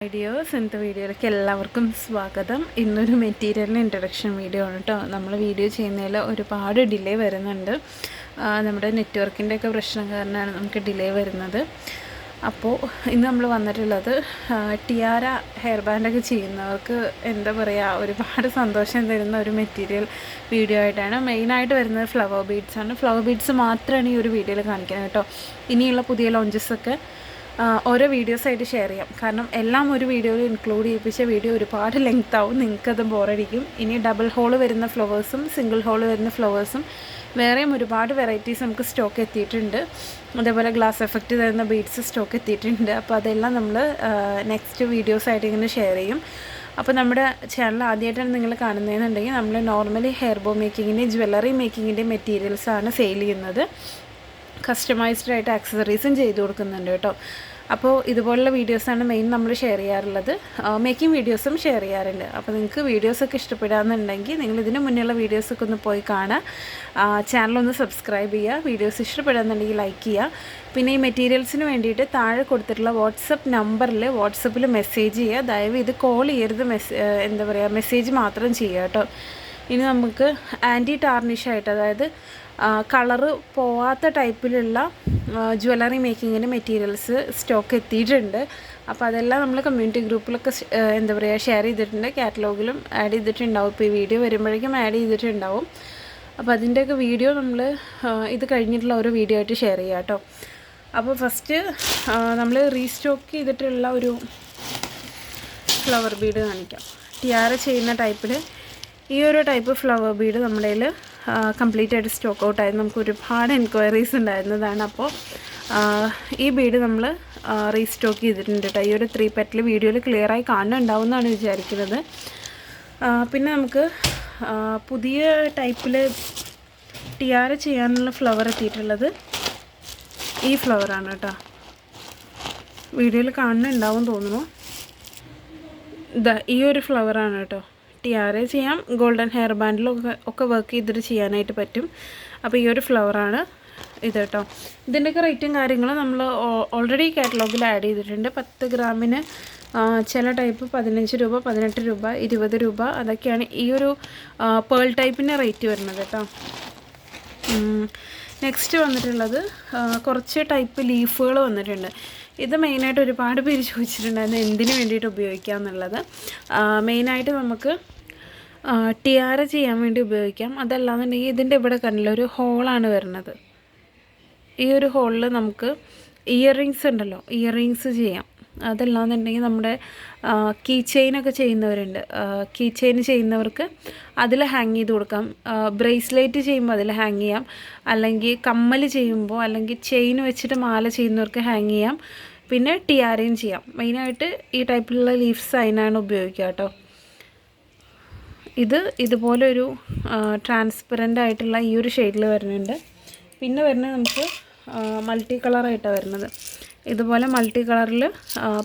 Videos ഇന്നത്തെ വീഡിയോയിലേക്ക് എല്ലാവർക്കും സ്വാഗതം. ഇന്നൊരു മെറ്റീരിയലിൻ്റെ ഇൻട്രൊഡക്ഷൻ വീഡിയോ ആണ് കേട്ടോ. നമ്മൾ വീഡിയോ ചെയ്യുന്നതിൽ ഒരുപാട് ഡിലേ വരുന്നുണ്ട്. നമ്മുടെ നെറ്റ്വർക്കിൻ്റെയൊക്കെ പ്രശ്നം കാരണമാണ് നമുക്ക് ഡിലേ വരുന്നത്. അപ്പോൾ ഇന്ന് നമ്മൾ വന്നിട്ടുള്ളത് ടിയാര ഹെയർ ബാൻഡൊക്കെ ചെയ്യുന്നവർക്ക് എന്താ പറയുക, ഒരുപാട് സന്തോഷം തരുന്ന ഒരു മെറ്റീരിയൽ വീഡിയോ ആയിട്ടാണ്. മെയിനായിട്ട് വരുന്നത് ഫ്ലവർ ബീഡ്സാണ്. ഫ്ലവർ ബീഡ്സ് മാത്രമാണ് ഈ ഒരു വീഡിയോയിൽ കാണിക്കുന്നത് കേട്ടോ. ഇനിയുള്ള പുതിയ ലോഞ്ചസൊക്കെ ഓരോ വീഡിയോസായിട്ട് ഷെയർ ചെയ്യാം. കാരണം എല്ലാം ഒരു വീഡിയോയിൽ ഇൻക്ലൂഡ് ചെയ്യിപ്പിച്ച വീഡിയോ ഒരുപാട് ലെങ്ത് ആവും, നിങ്ങൾക്കത് ബോറടിക്കും. ഇനി ഡബിൾ ഹോൾ വരുന്ന ഫ്ലവേഴ്സും സിംഗിൾ ഹോൾ വരുന്ന ഫ്ലവേഴ്സും വേറെയും ഒരുപാട് വെറൈറ്റീസ് നമുക്ക് സ്റ്റോക്ക് എത്തിയിട്ടുണ്ട്. അതേപോലെ ഗ്ലാസ് എഫക്റ്റ് തരുന്ന ബീഡ്സ് സ്റ്റോക്ക് എത്തിയിട്ടുണ്ട്. അപ്പോൾ അതെല്ലാം നമ്മൾ നെക്സ്റ്റ് വീഡിയോസായിട്ട് ഇങ്ങനെ ഷെയർ ചെയ്യും. അപ്പോൾ നമ്മുടെ ചാനൽ ആദ്യമായിട്ടാണ് നിങ്ങൾ കാണുന്നതെന്നുണ്ടെങ്കിൽ നമ്മൾ നോർമലി ഹെയർ ബോ മേക്കിങ്ങിൻ്റെയും ജ്വല്ലറി മേക്കിങ്ങിൻ്റെയും മെറ്റീരിയൽസാണ് സെയിൽ ചെയ്യുന്നത്. കസ്റ്റമൈസ്ഡ് ആയിട്ട് ആക്സസറീസും ചെയ്ത് കൊടുക്കുന്നുണ്ട് കേട്ടോ. അപ്പോൾ ഇതുപോലുള്ള വീഡിയോസാണ് മെയിൻ നമ്മൾ ഷെയർ ചെയ്യാറുള്ളത്. മേക്കിംഗ് വീഡിയോസും ഷെയർ ചെയ്യാറുണ്ട്. അപ്പോൾ നിങ്ങൾക്ക് വീഡിയോസൊക്കെ ഇഷ്ടപ്പെടാമെന്നുണ്ടെങ്കിൽ നിങ്ങൾ ഇതിന് മുന്നേയുള്ള വീഡിയോസൊക്കെ ഒന്ന് പോയി കാണുക, ചാനലൊന്ന് സബ്സ്ക്രൈബ് ചെയ്യുക. വീഡിയോസ് ഇഷ്ടപ്പെടുകയെന്നുണ്ടെങ്കിൽ ലൈക്ക് ചെയ്യുക. പിന്നെ ഈ മെറ്റീരിയൽസിന് വേണ്ടിയിട്ട് താഴെ കൊടുത്തിട്ടുള്ള വാട്സപ്പ് നമ്പറിൽ വാട്സപ്പിൽ മെസ്സേജ് ചെയ്യുക. ദയവ് ഇത് കോൾ ചെയ്യരുത്, മെസ്സേജ് മാത്രം ചെയ്യുക കേട്ടോ. ഇനി നമുക്ക് ആൻറ്റി ടാർണിഷായിട്ട്, അതായത് കളറ് പോവാത്ത ടൈപ്പിലുള്ള ജ്വല്ലറി മേക്കിങ്ങിൻ്റെ മെറ്റീരിയൽസ് സ്റ്റോക്ക് എത്തിയിട്ടുണ്ട്. അപ്പോൾ അതെല്ലാം നമ്മൾ കമ്മ്യൂണിറ്റി ഗ്രൂപ്പിലൊക്കെ ഷെയർ ചെയ്തിട്ടുണ്ട്. കാറ്റലോഗിലും ആഡ് ചെയ്തിട്ടുണ്ടാവും. ഇപ്പോൾ ഈ വീഡിയോ വരുമ്പോഴേക്കും ആഡ് ചെയ്തിട്ടുണ്ടാവും. അപ്പോൾ അതിൻ്റെയൊക്കെ വീഡിയോ നമ്മൾ ഇത് കഴിഞ്ഞിട്ടുള്ള ഒരു വീഡിയോ ആയിട്ട് ഷെയർ ചെയ്യാം കേട്ടോ. അപ്പോൾ ഫസ്റ്റ് നമ്മൾ റീസ്റ്റോക്ക് ചെയ്തിട്ടുള്ള ഒരു ഫ്ലവർ ബീഡ് കാണിക്കാം. ടിയാര ചെയ്യുന്ന ടൈപ്പിൽ ഈ ഒരു ടൈപ്പ് ഫ്ലവർ ബീഡ് നമ്മുടെ കയ്യിൽ കംപ്ലീറ്റ് ആയിട്ട് സ്റ്റോക്ക് ഔട്ട് ആയിരുന്നു. നമുക്ക് ഒരുപാട് എൻക്വയറീസ് ഉണ്ടായിരുന്നതാണ്. അപ്പോൾ ഈ ബീഡ് നമ്മൾ റീസ്റ്റോക്ക് ചെയ്തിട്ടുണ്ട് കേട്ടോ. ഈ ഒരു 3 പെറ്റൽ വീഡിയോയിൽ ക്ലിയറായി കാണുന്നുണ്ടാവും എന്നാണ് വിചാരിക്കുന്നത്. പിന്നെ നമുക്ക് പുതിയ ടൈപ്പിൽ ടിയാര ചെയ്യാനുള്ള ഫ്ലവർ എത്തിയിട്ടുള്ളത് ഈ ഫ്ലവറാണ് കേട്ടോ. വീഡിയോയിൽ കാണുന്നുണ്ടാവും തോന്നുന്നു. ഈ ഒരു ഫ്ലവറാണ് കേട്ടോ. ടിയാര ചെയ്യാം, ഗോൾഡൻ ഹെയർ ബാൻഡിലൊക്കെ വർക്ക് ചെയ്തിട്ട് ചെയ്യാനായിട്ട് പറ്റും. അപ്പോൾ ഈ ഒരു ഫ്ലവറാണ് ഇത് കേട്ടോ. ഇതിൻ്റെയൊക്കെ റേറ്റും കാര്യങ്ങളും നമ്മൾ ഓൾറെഡി കാറ്റലോഗിൽ ആഡ് ചെയ്തിട്ടുണ്ട്. 10 ഗ്രാമിന് ചില ടൈപ്പ് 15 രൂപ, 18 രൂപ, 20 രൂപ, അതൊക്കെയാണ് ഈ ഒരു പേൾ ടൈപ്പിൻ്റെ റേറ്റ് വരുന്നത് കേട്ടോ. നെക്സ്റ്റ് വന്നിട്ടുള്ളത് കുറച്ച് ടൈപ്പ് ലീഫുകൾ വന്നിട്ടുണ്ട്. ഇത് മെയിനായിട്ട് ഒരുപാട് പേര് ചോദിച്ചിട്ടുണ്ടായിരുന്നു എന്തിനു വേണ്ടിയിട്ട് ഉപയോഗിക്കാം എന്നുള്ളത്. മെയിനായിട്ട് നമുക്ക് ടിയാര ചെയ്യാൻ വേണ്ടി ഉപയോഗിക്കാം. അതല്ലാന്നുണ്ടെങ്കിൽ ഇതിൻ്റെ ഇവിടെ കണ്ടില്ല ഒരു ഹോളാണ് വരുന്നത്. ഈ ഒരു ഹോളിൽ നമുക്ക് ഇയറിങ്സ് ഉണ്ടല്ലോ, ഇയറിങ്സ് ചെയ്യാം. അതല്ലാന്നുണ്ടെങ്കിൽ നമ്മുടെ കീ ചെയിനൊക്കെ ചെയ്യുന്നവരുണ്ട്. കീ ചെയിൻ ചെയ്യുന്നവർക്ക് അതിൽ ഹാങ് ചെയ്ത് കൊടുക്കാം. ബ്രേസ്ലെറ്റ് ചെയ്യുമ്പോൾ അതിൽ ഹാങ് ചെയ്യാം. അല്ലെങ്കിൽ കമ്മൽ ചെയ്യുമ്പോൾ, അല്ലെങ്കിൽ ചെയിൻ വെച്ചിട്ട് മാല ചെയ്യുന്നവർക്ക് ഹാങ് ചെയ്യാം. പിന്നെ ടിയാരയും ചെയ്യാം. മെയിനായിട്ട് ഈ ടൈപ്പിലുള്ള ലീഫ്സ് അതിനാണ് ഉപയോഗിക്കുക കേട്ടോ. ഇതുപോലെ ഒരു ട്രാൻസ്പെറൻ്റ് ആയിട്ടുള്ള ഈ ഒരു ഷെയ്ഡിൽ വരുന്നുണ്ട്. പിന്നെ വരുന്നത് നമുക്ക് മൾട്ടി കളറായിട്ടാണ് വരുന്നത്. ഇതുപോലെ മൾട്ടി കളറിൽ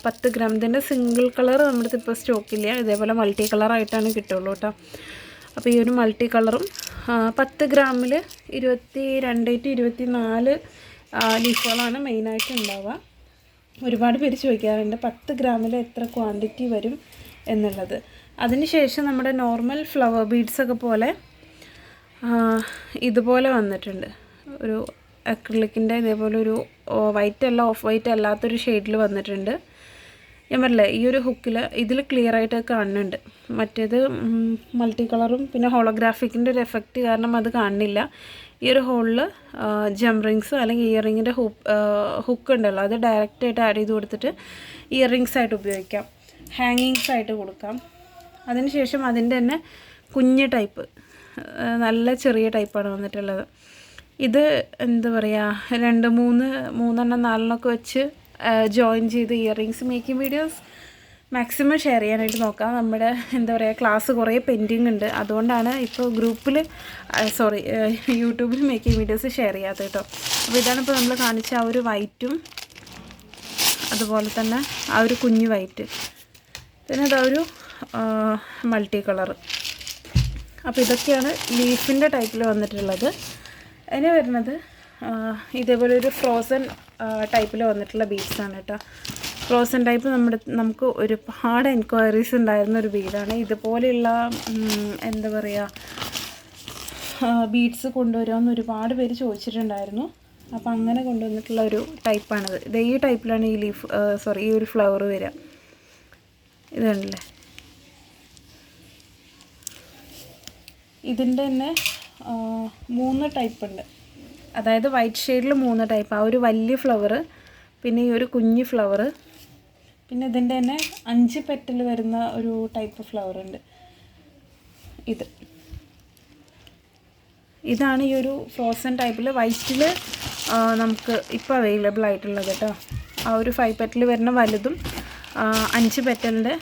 10 ഗ്രാം. ഇതിൻ്റെ സിംഗിൾ കളർ നമ്മുടെ അടുത്ത് ഇപ്പോൾ സ്റ്റോക്കില്ല. ഇതേപോലെ മൾട്ടി കളറായിട്ടാണ് കിട്ടുള്ളൂ കേട്ടോ. അപ്പോൾ ഈ ഒരു മൾട്ടി കളറും 10 ഗ്രാമിൽ 22-24 ലീഫുകളാണ് മെയിനായിട്ട് ഉണ്ടാവുക. ഒരുപാട് പേര് ചോദിക്കാറുണ്ട് 10 ഗ്രാമിൽ എത്ര ക്വാണ്ടിറ്റി വരും എന്നുള്ളത്. അതിനുശേഷം നമ്മുടെ നോർമൽ ഫ്ലവർ ബീഡ്സൊക്കെ പോലെ ഇതുപോലെ വന്നിട്ടുണ്ട്. ഒരു അക്രിലിക്കിൻ്റെ ഇതേപോലെ ഒരു വൈറ്റ് അല്ല, ഓഫ് വൈറ്റ് അല്ലാത്തൊരു ഷെയ്ഡിൽ വന്നിട്ടുണ്ട്. ഞാൻ പറഞ്ഞില്ലേ ഈ ഒരു ഹുക്കിൽ ഇതിൽ ക്ലിയർ ആയിട്ട് കാണുന്നുണ്ട്. മറ്റേത് മൾട്ടി കളറും പിന്നെ ഹോളോഗ്രാഫിക്കിൻ്റെ ഒരു എഫക്റ്റ് കാരണം അത് കാണുന്നില്ല. ഈ ഒരു ഹോളിൽ ജംറിങ്സ് അല്ലെങ്കിൽ ഇയറിങ്ങിൻ്റെ ഹുക്ക് ഉണ്ടല്ലോ, അത് ഡയറക്റ്റായിട്ട് ആഡ് ചെയ്ത് കൊടുത്തിട്ട് ഇയറിങ്സ് ആയിട്ട് ഉപയോഗിക്കാം, ഹാങ്ങിങ്സ് ആയിട്ട് കൊടുക്കാം. അതിനുശേഷം അതിൻ്റെ തന്നെ കുഞ്ഞ് ടൈപ്പ്, നല്ല ചെറിയ ടൈപ്പാണ് വന്നിട്ടുള്ളത്. ഇത് എന്താ പറയുക, 2, 3, 3 4 വെച്ച് ജോയിൻ ചെയ്ത് earrings making videos maximum share ചെയ്യാനായിട്ട് നോക്കാം. നമ്മുടെ ക്ലാസ് കുറേ പെൻഡിങ് ഉണ്ട്. അതുകൊണ്ടാണ് ഇപ്പോൾ യൂട്യൂബിൽ മേക്കിംഗ് വീഡിയോസ് ഷെയർ ചെയ്യാത്തത് കേട്ടോ. അപ്പോൾ ഇതാണ് ഇപ്പോൾ നമ്മൾ കാണിച്ച ആ ഒരു വൈറ്റും അതുപോലെ തന്നെ ആ ഒരു കുഞ്ഞു വൈറ്റ്, പിന്നെ അതാ ഒരു മൾട്ടി കളറ്. അപ്പോൾ ഇതൊക്കെയാണ് ലീഫിൻ്റെ ടൈപ്പിൽ വന്നിട്ടുള്ളത്. അതിന് വരുന്നത് ഇതേപോലെ ഒരു ഫ്രോസൺ ടൈപ്പിൽ വന്നിട്ടുള്ള ബീഡ്സാണ് കേട്ടോ. ഫ്രോസൺ ടൈപ്പ് നമുക്ക് ഒരുപാട് എൻക്വയറീസ് ഉണ്ടായിരുന്ന ഒരു ബീഡാണ്. ഇതുപോലെയുള്ള എന്താ പറയുക ബീഡ്സ് കൊണ്ടുവരുമെന്ന് ഒരുപാട് പേര് ചോദിച്ചിട്ടുണ്ടായിരുന്നു. അപ്പോൾ അങ്ങനെ കൊണ്ടുവന്നിട്ടുള്ള ഒരു ടൈപ്പാണിത്. ഇത് ഈ ടൈപ്പിലാണ് ഈ ഈ ഒരു ഫ്ലവർ വരിക. ഇതുണ്ടല്ലേ, ഇതിൻ്റെ തന്നെ 3 ടൈപ്പ് ഉണ്ട്. അതായത് വൈറ്റ് ഷെയ്ഡിൽ 3 ടൈപ്പ്. ആ ഒരു വലിയ ഫ്ലവർ, പിന്നെ ഈ ഒരു കുഞ്ഞ് ഫ്ലവർ, പിന്നെ ഇതിൻ്റെ തന്നെ 5 പെറ്റൽ വരുന്ന ഒരു ടൈപ്പ് ഫ്ലവർ ഉണ്ട്. ഇതാണ് ഈ ഒരു ഫ്രോസൺ ടൈപ്പിൽ വൈറ്റിൽ നമുക്ക് ഇപ്പോൾ അവൈലബിൾ ആയിട്ടുള്ളത് കേട്ടോ. ആ ഒരു 5 പെറ്റൽ വരുന്ന വലുതും 5 പെറ്റലിൻ്റെ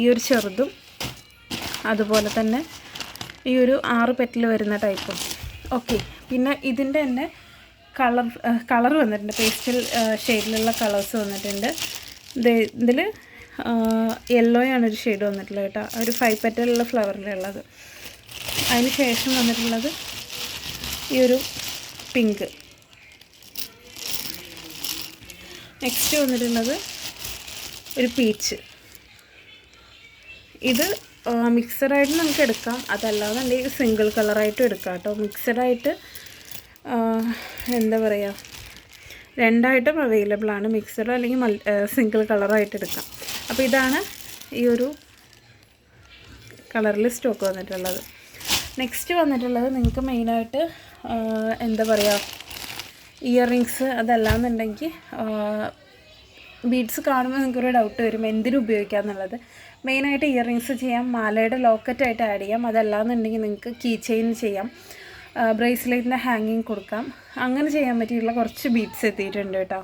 ഈ ഒരു ചെറുതും, അതുപോലെ തന്നെ ഈ ഒരു 6 പെറ്റൽ വരുന്ന ടൈപ്പും. ഓക്കെ, പിന്നെ ഇതിൻ്റെ തന്നെ കളർ വന്നിട്ടുണ്ട്. പേസ്റ്റൽ ഷെയ്ഡിലുള്ള കളേഴ്സ് വന്നിട്ടുണ്ട്. ഇതിൽ യെല്ലോയാണ് ഒരു ഷെയ്ഡ് വന്നിട്ടുള്ളത് കേട്ടോ. ഒരു 5 പെറ്റലുള്ള ഫ്ലവറിലുള്ളത്. അതിന് ശേഷം വന്നിട്ടുള്ളത് ഈ ഒരു പിങ്ക്. നെക്സ്റ്റ് വന്നിട്ടുള്ളത് ഒരു പീച്ച്. ഇത് മിക്സഡായിട്ട് നമുക്ക് എടുക്കാം, അതല്ലാന്നുണ്ടെങ്കിൽ സിംഗിൾ കളറായിട്ടും എടുക്കാം കേട്ടോ. മിക്സഡായിട്ട് എന്താ പറയുക 2ആയിട്ടും അവൈലബിൾ ആണ്. മിക്സഡ് അല്ലെങ്കിൽ സിംഗിൾ കളറായിട്ട് എടുക്കാം. അപ്പോൾ ഇതാണ് ഈ ഒരു കളറിൽ സ്റ്റോക്ക് വന്നിട്ടുള്ളത്. നെക്സ്റ്റ് വന്നിട്ടുള്ളത് നിങ്ങൾക്ക് മെയിനായിട്ട് എന്താ പറയുക ഇയർ റിങ്സ്, അതല്ലാന്നുണ്ടെങ്കിൽ ബീഡ്സ് കാണുമ്പോൾ നിങ്ങൾക്കൊരു ഡൗട്ട് വരും എന്തിനു ഉപയോഗിക്കുക എന്നുള്ളത്. മെയിനായിട്ട് ഇയർ റിങ്സ് ചെയ്യാം, മാലയുടെ ലോക്കറ്റായിട്ട് ആഡ് ചെയ്യാം, അതല്ലാന്നുണ്ടെങ്കിൽ നിങ്ങൾക്ക് കീ ചെയിൻ ചെയ്യാം, ബ്രേസ്ലെറ്റിൻ്റെ ഹാങ്ങിങ് കൊടുക്കാം. അങ്ങനെ ചെയ്യാൻ പറ്റിയിട്ടുള്ള കുറച്ച് ബീഡ്സ് എത്തിയിട്ടുണ്ട് കേട്ടോ.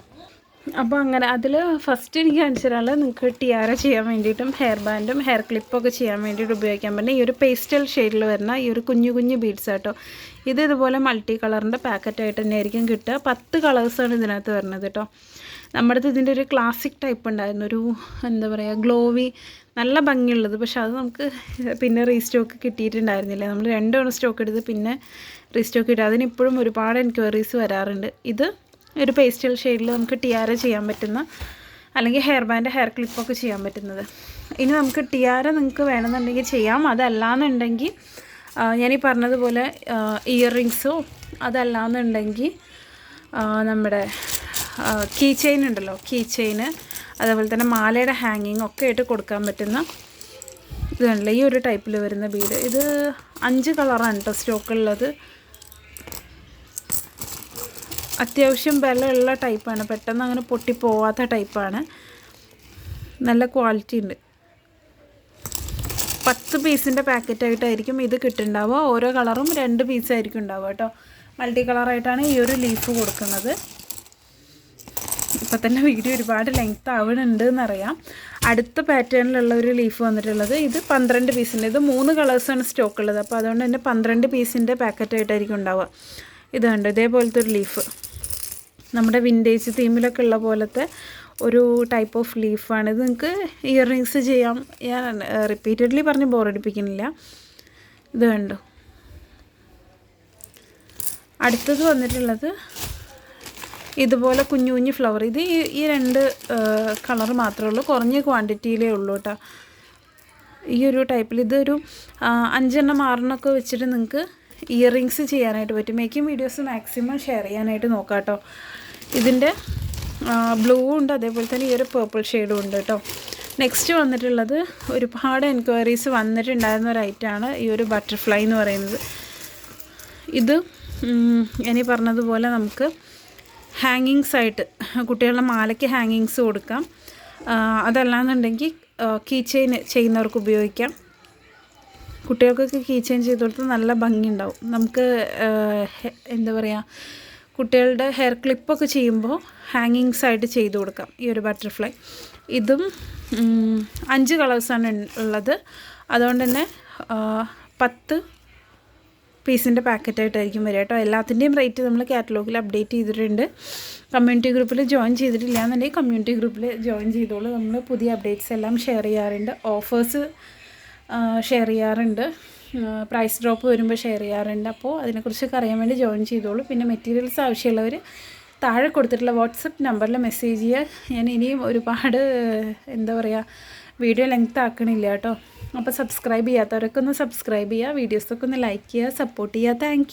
അപ്പോൾ അങ്ങനെ അതിൽ ഫസ്റ്റ് എനിക്ക് കാണിച്ചു തരാനുള്ളത് നിങ്ങൾക്ക് ടിയാര ചെയ്യാൻ വേണ്ടിയിട്ടും ഹെയർ ബാൻഡും ഹെയർ ക്ലിപ്പൊക്കെ ചെയ്യാൻ വേണ്ടിയിട്ട് ഉപയോഗിക്കാൻ പറ്റുന്ന ഈ ഒരു പേസ്റ്റൽ ഷെയ്ഡിൽ വരുന്ന ഈ ഒരു കുഞ്ഞു കുഞ്ഞു ബീഡ്സ് കേട്ടോ. ഇതുപോലെ മൾട്ടി കളറിൻ്റെ പാക്കറ്റായിട്ട് തന്നെ ആയിരിക്കും കിട്ടുക. 10 കളേഴ്സാണ് ഇതിനകത്ത് വരുന്നത് കേട്ടോ. നമ്മുടെ അടുത്ത് ഇതിൻ്റെ ഒരു ക്ലാസിക് ടൈപ്പ് ഉണ്ടായിരുന്നു, ഒരു എന്താ പറയുക ഗ്ലോവി, നല്ല ഭംഗിയുള്ളത്. പക്ഷെ അത് നമുക്ക് പിന്നെ റീസ്റ്റോക്ക് കിട്ടിയിട്ടുണ്ടായിരുന്നില്ല. നമ്മൾ 2 തവണ സ്റ്റോക്ക് എടുത്ത് പിന്നെ റീസ്റ്റോക്ക് കിട്ടുക. അതിനിപ്പോഴും ഒരുപാട് എൻക്വയറീസ് വരാറുണ്ട്. ഇത് ഒരു പേസ്റ്റൽ ഷെയ്ഡിൽ നമുക്ക് ടിയാര ചെയ്യാൻ പറ്റുന്ന, അല്ലെങ്കിൽ ഹെയർ ബാൻഡ് ഹെയർ ക്ലിപ്പൊക്കെ ചെയ്യാൻ പറ്റുന്നത്. ഇനി നമുക്ക് ടിയാര നിങ്ങൾക്ക് വേണമെന്നുണ്ടെങ്കിൽ ചെയ്യാം, അതല്ലാന്നുണ്ടെങ്കിൽ ഞാനീ പറഞ്ഞതുപോലെ ഇയർ റിങ്സോ, അതല്ലാന്നുണ്ടെങ്കിൽ നമ്മുടെ കീ ചെയിൻ ഉണ്ടല്ലോ, കീ ചെയിന്, അതേപോലെ തന്നെ മാലയുടെ ഹാങ്ങിങ് ഒക്കെ ആയിട്ട് കൊടുക്കാൻ പറ്റുന്ന ഇതാണല്ലോ ഈ ഒരു ടൈപ്പിൽ വരുന്ന ബീഡ്. ഇത് 5 കളറാണ് കേട്ടോ സ്റ്റോക്കുള്ളത്. അത്യാവശ്യം ബലമുള്ള ടൈപ്പാണ്, പെട്ടെന്ന് അങ്ങനെ പൊട്ടിപ്പോവാത്ത ടൈപ്പാണ്, നല്ല ക്വാളിറ്റി ഉണ്ട്. 10 പീസിൻ്റെ പാക്കറ്റായിട്ടായിരിക്കും ഇത് കിട്ടുന്നുണ്ടാവുക. ഓരോ കളറും 2 പീസായിരിക്കും ഉണ്ടാവുക കേട്ടോ. മൾട്ടി കളറായിട്ടാണ് ഈ ഒരു ലീഫ് കൊടുക്കുന്നത്. ഇപ്പം തന്നെ വീഡിയോ ഒരുപാട് ലെങ്ത് ആവുന്നുണ്ട് എന്നറിയാം. അടുത്ത പാറ്റേണിലുള്ള ഒരു ലീഫ് വന്നിട്ടുള്ളത് ഇത് 12 പീസിൻ്റെ, ഇത് 3 കളേഴ്സാണ് സ്റ്റോക്ക് ഉള്ളത്. അപ്പോൾ അതുകൊണ്ട് തന്നെ 12 പീസിൻ്റെ പാക്കറ്റായിട്ടായിരിക്കും ഉണ്ടാവുക. ഇത് കണ്ട് ഇതേപോലത്തെ ഒരു ലീഫ്, നമ്മുടെ വിൻറ്റേജ് തീമിലൊക്കെ ഉള്ള പോലത്തെ ഒരു ടൈപ്പ് ഓഫ് ലീഫാണ്. ഇത് നിങ്ങൾക്ക് ഇയർ റിങ്സ് ചെയ്യാം. ഞാൻ റിപ്പീറ്റഡ്ലി പറഞ്ഞ് ബോറടിപ്പിക്കുന്നില്ല. ഇത് കണ്ടു. അടുത്തത് വന്നിട്ടുള്ളത് ഇതുപോലെ കുഞ്ഞു കുഞ്ഞു ഫ്ലവർ. ഇത് ഈ 2 കളർ മാത്രമേ ഉള്ളൂ, കുറഞ്ഞ ക്വാണ്ടിറ്റിയിലേ ഉള്ളൂ കേട്ടോ. ഈ ഒരു ടൈപ്പിൽ ഇതൊരു 5 എണ്ണം 6 എണ്ണമൊക്കെ വെച്ചിട്ട് നിങ്ങൾക്ക് ഇയർ റിങ്സ് ചെയ്യാനായിട്ട് പറ്റും. മേക്കിംഗ് വീഡിയോസ് മാക്സിമം ഷെയർ ചെയ്യാനായിട്ട് നോക്കാം കേട്ടോ. ഇതിൻ്റെ ബ്ലൂ ഉണ്ട്, അതേപോലെ തന്നെ ഈ ഒരു പേർപ്പിൾ ഷെയ്ഡും ഉണ്ട് കേട്ടോ. നെക്സ്റ്റ് വന്നിട്ടുള്ളത് ഒരുപാട് എൻക്വയറീസ് വന്നിട്ടുണ്ടായിരുന്ന ഒരു ഐറ്റമാണ് ഈ ഒരു ബട്ടർഫ്ലൈ എന്ന് പറയുന്നത്. ഇത് ഞാനീ പറഞ്ഞതുപോലെ നമുക്ക് ഹാങ്ങിങ്സ് ആയിട്ട് കുട്ടികളുടെ മാലയ്ക്ക് ഹാങ്ങിങ്സ് കൊടുക്കാം, അതല്ലാന്നുണ്ടെങ്കിൽ കീ ചെയിൻ ചെയ്യുന്നവർക്ക് ഉപയോഗിക്കാം. കുട്ടികൾക്കൊക്കെ കീ ചെയിൻ ചെയ്ത് കൊടുത്താൽ നല്ല ഭംഗിയുണ്ടാവും. നമുക്ക് എന്താ പറയുക കുട്ടികളുടെ ഹെയർ ക്ലിപ്പൊക്കെ ചെയ്യുമ്പോൾ ഹാങ്ങിങ്സ് ആയിട്ട് ചെയ്ത് കൊടുക്കാം ഈ ഒരു ബട്ടർഫ്ലൈ. ഇതും 5 കളേഴ്സാണ് ഉള്ളത്. അതുകൊണ്ട് തന്നെ 10 പീസിൻ്റെ പാക്കറ്റായിട്ടായിരിക്കും വരിക കേട്ടോ. എല്ലാത്തിൻ്റെയും റേറ്റ് നമ്മൾ കാറ്റലോഗിൽ അപ്ഡേറ്റ് ചെയ്തിട്ടുണ്ട്. കമ്മ്യൂണിറ്റി ഗ്രൂപ്പിൽ ജോയിൻ ചെയ്തിട്ടില്ല എന്നുണ്ടെങ്കിൽ കമ്മ്യൂണിറ്റി ഗ്രൂപ്പിൽ ജോയിൻ ചെയ്തോളൂ. നമ്മൾ പുതിയ അപ്ഡേറ്റ്സ് എല്ലാം ഷെയർ ചെയ്യാറുണ്ട്, ഓഫേഴ്സ് ഷെയർ ചെയ്യാറുണ്ട്, പ്രൈസ് ഡ്രോപ്പ് വരുമ്പോൾ ഷെയർ ചെയ്യാറുണ്ട്. അപ്പോൾ അതിനെക്കുറിച്ചൊക്കെ അറിയാൻ വേണ്ടി ജോയിൻ ചെയ്തോളൂ. പിന്നെ മെറ്റീരിയൽസ് ആവശ്യമുള്ളവർ താഴെ കൊടുത്തിട്ടുള്ള വാട്സപ്പ് നമ്പറിൽ മെസ്സേജ് ചെയ്യുക. ഞാൻ ഇനിയും ഒരുപാട് എന്താ പറയുക വീഡിയോ ലെങ്ത് ആക്കണില്ല കേട്ടോ. അപ്പോൾ സബ്സ്ക്രൈബ് ചെയ്യാത്തവരൊക്കെ ഒന്ന് സബ്സ്ക്രൈബ് ചെയ്യുക, വീഡിയോസൊക്കെ ഒന്ന് ലൈക്ക് ചെയ്യുക, സപ്പോർട്ട് ചെയ്യുക. താങ്ക്